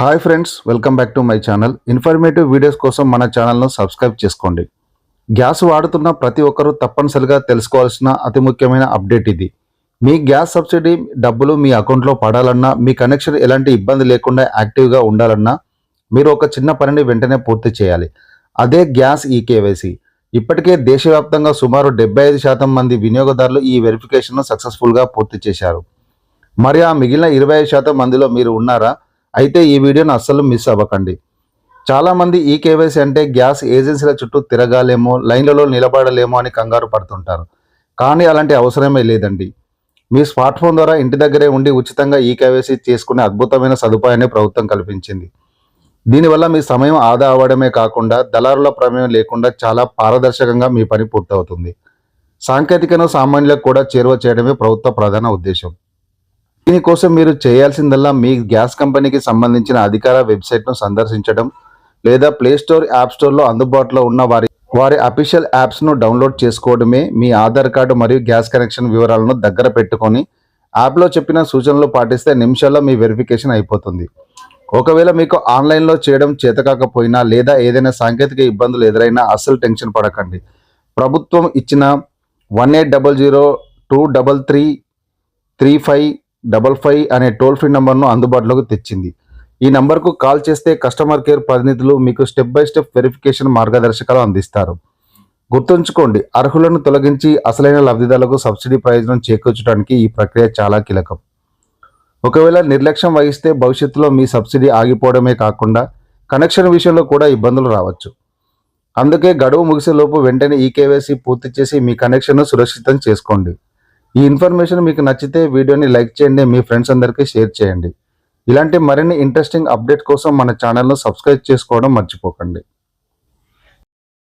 Hi friends, welcome back to my channel. Informative videos కోసం మన ఛానల్ను సబ్స్క్రైబ్ చేసుకోండి. గ్యాస్ వాడుతున్న ప్రతి ఒక్కరూ తప్పనిసరిగా తెలుసుకోవాల్సిన అతి ముఖ్యమైన అప్డేట్ ఇది. మీ గ్యాస్ సబ్సిడీ డబ్బులు మీ అకౌంట్లో పడాలన్నా, మీ కనెక్షన్ ఎలాంటి ఇబ్బంది లేకుండా యాక్టివ్గా ఉండాలన్నా మీరు ఒక చిన్న పనిని వెంటనే పూర్తి చేయాలి. అదే గ్యాస్ ఈకేవైసీ. ఇప్పటికే దేశవ్యాప్తంగా సుమారు 75% మంది వినియోగదారులు ఈ వెరిఫికేషన్ను సక్సెస్ఫుల్గా పూర్తి చేశారు. మరి ఆ మిగిలిన 25% మందిలో మీరు ఉన్నారా? అయితే ఈ వీడియోను అస్సలు మిస్ అవ్వకండి. చాలామంది ఈ కేవైసీ అంటే గ్యాస్ ఏజెన్సీల చుట్టూ తిరగాలేమో, లైన్లలో నిలబడలేమో అని కంగారు పడుతుంటారు. కానీ అలాంటి అవసరమే లేదండి. మీ స్మార్ట్ ఫోన్ ద్వారా ఇంటి దగ్గరే ఉండి ఉచితంగా ఈ కేవైసీ చేసుకునే అద్భుతమైన సదుపాయాన్ని ప్రభుత్వం కల్పించింది. దీనివల్ల మీ సమయం ఆదా అవ్వడమే కాకుండా దళారుల ప్రమేయం లేకుండా చాలా పారదర్శకంగా మీ పని పూర్తవుతుంది. సాంకేతికను సామాన్యులకు కూడా చేరువ చేయడమే ప్రభుత్వ ప్రధాన ఉద్దేశం. దీనికోసం మీరు చేయాల్సిందల్లా మీ గ్యాస్ కంపెనీకి సంబంధించిన అధికార వెబ్సైట్ను సందర్శించడం, లేదా ప్లేస్టోర్, యాప్ స్టోర్లో అందుబాటులో ఉన్న వారి అఫీషియల్ యాప్స్ను డౌన్లోడ్ చేసుకోవడమే. మీ ఆధార్ కార్డు మరియు గ్యాస్ కనెక్షన్ వివరాలను దగ్గర పెట్టుకొని యాప్లో చెప్పిన సూచనలు పాటిస్తే నిమిషాల్లో మీ వెరిఫికేషన్ అయిపోతుంది. ఒకవేళ మీకు ఆన్లైన్లో చేయడం చేతకాకపోయినా లేదా ఏదైనా సాంకేతిక ఇబ్బందులు ఎదురైనా అస్సలు టెన్షన్ పడకండి. ప్రభుత్వం ఇచ్చిన 1800-233-3555 అనే టోల్ ఫ్రీ నంబర్ను అందుబాటులోకి తెచ్చింది. ఈ నంబర్కు కాల్ చేస్తే కస్టమర్ కేర్ ప్రతినిధులు మీకు స్టెప్ బై స్టెప్ వెరిఫికేషన్ మార్గదర్శకాలు అందిస్తారు. గుర్తుంచుకోండి, అర్హులను తొలగించి అసలైన లబ్ధిదారులకు సబ్సిడీ ప్రయోజనం చేకూర్చడానికి ఈ ప్రక్రియ చాలా కీలకం. ఒకవేళ నిర్లక్ష్యం వహిస్తే భవిష్యత్తులో మీ సబ్సిడీ ఆగిపోవడమే కాకుండా కనెక్షన్ విషయంలో కూడా ఇబ్బందులు రావచ్చు. అందుకే గడువు ముగిసేలోపు వెంటనే ఈ కేవైసీ పూర్తి చేసి మీ కనెక్షన్ను సురక్షితం చేసుకోండి. ఈ ఇన్ఫర్మేషన్ మీకు నచ్చితే వీడియోని లైక్ చేయండి, మీ ఫ్రెండ్స్ అందరికీ షేర్ చేయండి. ఇలాంటి మరిన్ని ఇంట్రెస్టింగ్ అప్డేట్ కోసం మన ఛానల్ను సబ్స్క్రైబ్ చేసుకోవడం మర్చిపోకండి.